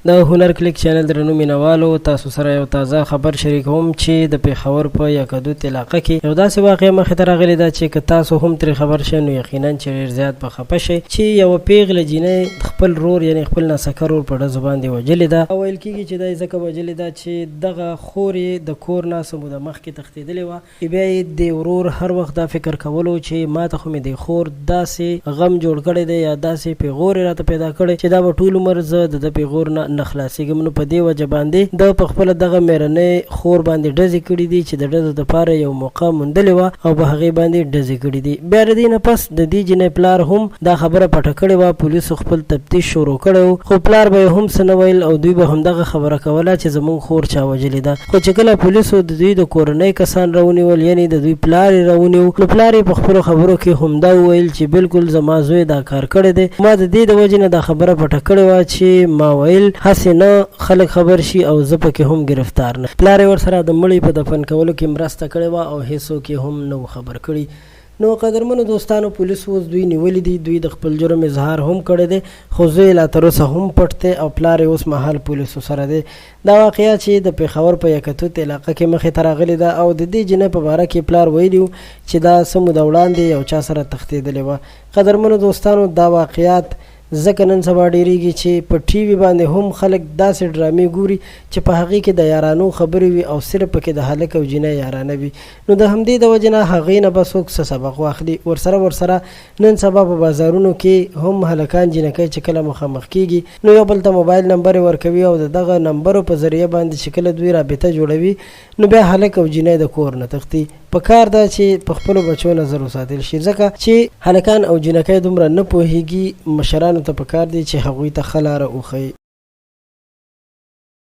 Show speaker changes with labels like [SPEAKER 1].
[SPEAKER 1] د هنر کلیک چینل درنو مینوالو تاسو سره یو تازه خبر شریکوم چې د پیښور په یکدوت علاقه کې یو داسې واقعه مخې ته راغلې ده چې که تاسو هم ترې خبر شئ نو یقینا چې ډېر زیات به خفه شئ چې یوه پیغله جینۍ خپل رور یعنې خپل ناسکه رور په ډزو باندې وژلې ده او ویل کېږي چې دا یې ځکه وژلې ده چې دغه خور یې د کور نه څه موده مخکې تښتېدلې وه چې بیا یې د ورور هر وخت دا فکر کولو چې ما ته خو مې د خور داسې غم جوړ کړی دی یا داسې پیغور یې راته پیدا کړی چې دا به ټول عمر زه د ده پیغور نه خلاصېږم. نو په دې وجه باندې د په خپله دغه مېرنۍ خور باندې ډزې کړي دي چې د ډزو دپاره یو موقع موندلې وه او په هغې باندې ډزې کړي دي. بیا د دې نه پس د دې جینۍ پلار هم دا خبره پټه کړې وه. پولیسو خپل تفتیش شروع کړی و خو پلار به یې هم څه نه ویل او دوی به همدغه خبره کوله چې زموږ خور چا وژلې ده. خو چې کله پولیسو د دوی د کورنۍ کسان راونیول یعنې د دوی پلار یې راونیو نو پلار یې په خپلو خبرو کې همدا وویل چې بالکل زما زوی دا کار کړی دی. ما د دې د وجې نه دا خبره پټه کړې وه چې ما ویل هسې نه خلک خبر شي او زه پکې هم گرفتار نه. پلار یې ورسره د مړي په دفن کولو کې مرسته کړې وه او هیڅوک یې هم نه و خبر کړي. نو قدرمنو دوستانو پولیسو اوس دوی نیولي دي، دوی د خپل جرم اظهار هم کړی دی خو زوی لا تر اوسه هم پټ دی او پلار یې اوس مهال پولیسو سره دی. دا واقعه چې د پیښور په یکدوت علاقه کې مخې ته راغلې ده او د دې جینۍ په باره کې پلار ویلي و چې دا څه موده وړاندې یو چا سره تښتېدلې وه. قدرمنو دوستانو دا واقعات ځکه نن سبا ډېرېږي چې په ټي وي باندې هم خلک داسې ډرامې ګوري چې په هغې کې د یارانو خبرې وي او صرف پکې د هلک او جینۍ یارانه وي. نو د همدې د وجې نه هغې نه به څوک څه سبق واخلي. ورسره نن سبا په بازارونو کې هم هلکان جینکۍ چې کله مخامخ کېږي نو یو بل ته موبایل نمبر یې ورکوي او د دغه نمبرو په ذریعه باندې چې کله دوی رابطه جوړوي نو بیا هلک او جینۍ د کور نه تښتي. په کار ده چې په خپلو بچو نظر وساتل شي ځکه چې هلکان او جینکۍ دومره نه پوهېږي. مشرانو ته په کار دی چې هغوی ته ښه لاره وښیي.